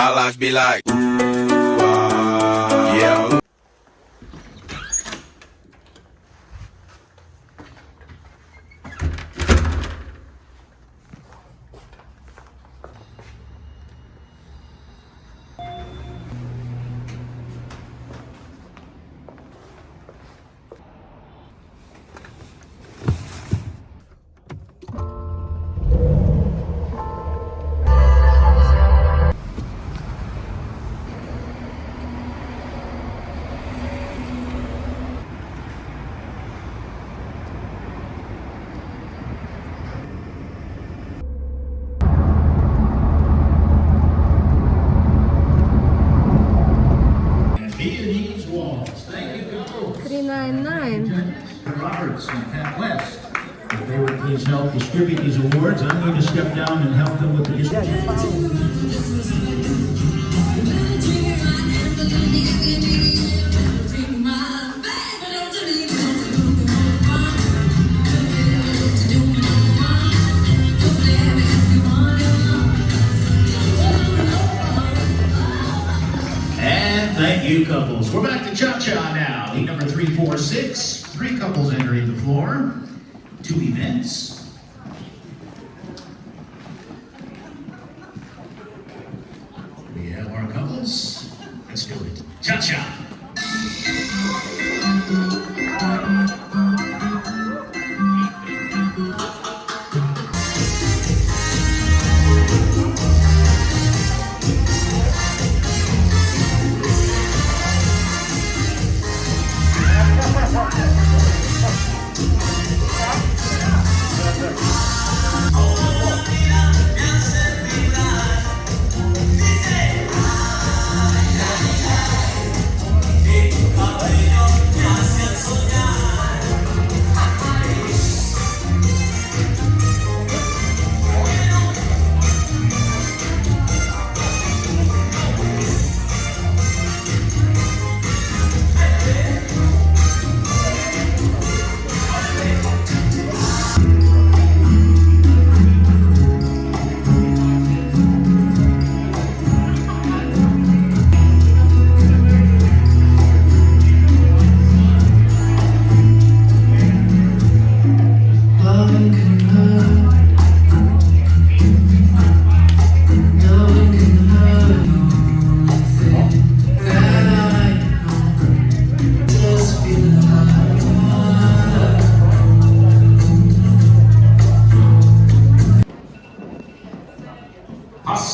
My life be like, yeah. Roberts and Pat West. If they would please help distribute these awards, I'm going to step down and help them with the distribution. And thank you, couples. We're back to cha-cha now. Heat number 3, 4, 6. 3 couples entering the floor. 2 events. We have our couples. Let's do it. Cha-cha.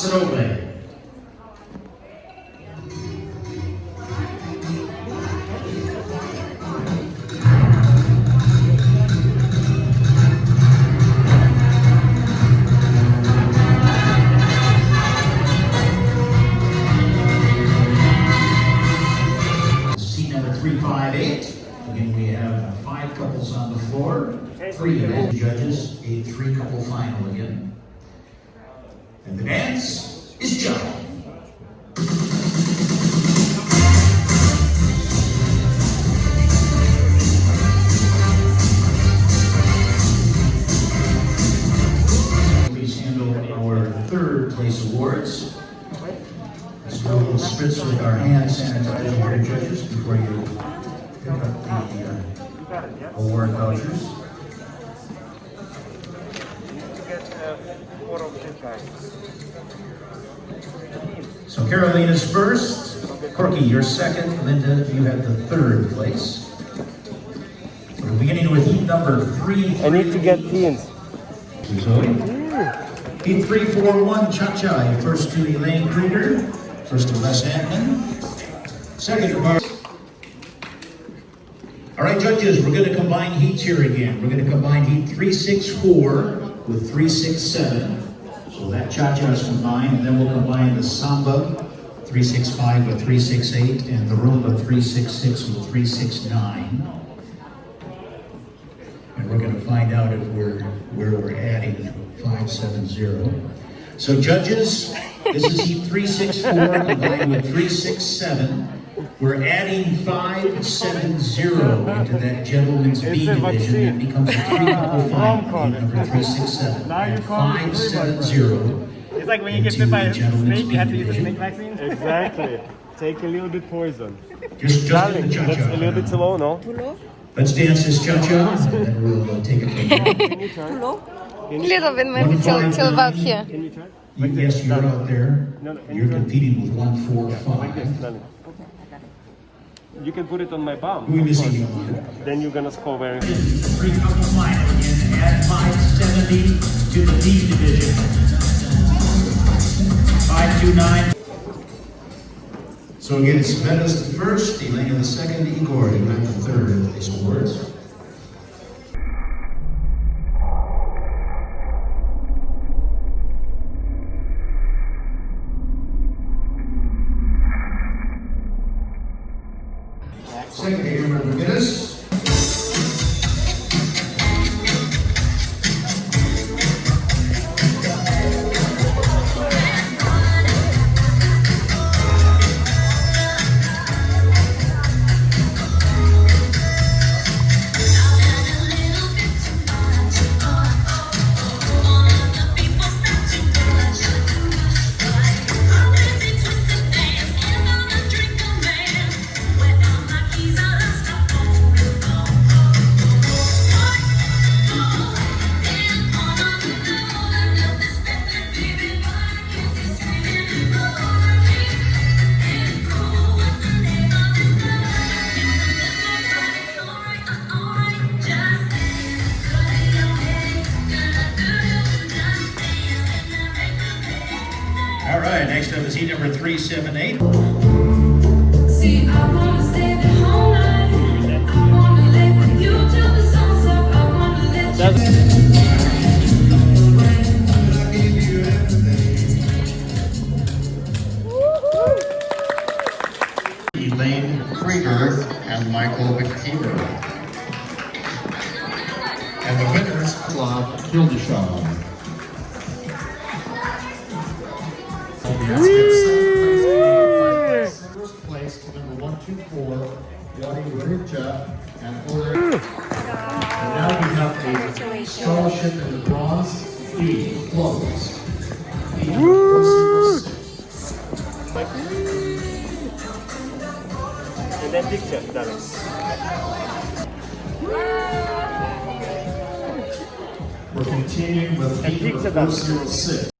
OLEG. Seat number 358. Again, we have 5 couples on the floor, 3 event judges, a 3-couple final again. And the dance is John. Please handle our 3rd place awards. Let's do a little spritz with our hand sanitizer here, judges, before you pick up the award vouchers. So Carolina's first, Corky, you're second, Linda, you have the 3rd place. So we're beginning with heat number 3. I need to get pins. Heat 3, 4, 1, cha-cha. First to Elaine Krieger, first to Les Antman, second to Bar. All right, judges, we're going to combine heats here again. We're going to combine heat 3, 6, 4 with 3, 6, 7. So that cha-cha is combined, and then we'll combine the samba 365 with 368 and the rumba 366 with 369. And we're going to find out if where we're adding 570. So judges, this is heat 364 combined with 367. We're adding 570 into that gentleman's B division. That becomes a 3-couple final, heat number 367. And 570 It's like when you get bit by a snake, you have to use a snake vaccine. Exactly. Take a little bit poison. Just Darling, do the that's a little bit too low, no? Too low? Let's dance this cha-cha, and then we'll take it from there. Can you try? Too low? Little bit maybe till about here. Can you try? Yes, you're out there. No, You're competing with Like this, 145. darling. You can put it on my palm. Who are we missing here? Then you're gonna score very good. Pre-couple final again at 570 to the D division. 529. So again, Sveta's the first, Elena the second, Igor the third of these awards. Second here, Ramirez. All right, next up is heat number 378. See, I wanna stay the whole night. I wanna let you till the sun's up. I wanna let you. Elaine Krieger and Michael McKeever. And the winners, Claude Hildeshaw. First place to number 124, Yadi Rucha and Oleg. And now we have a scholarship in the bronze E floats. And then picture, darling. We're continuing with And pizza, 406.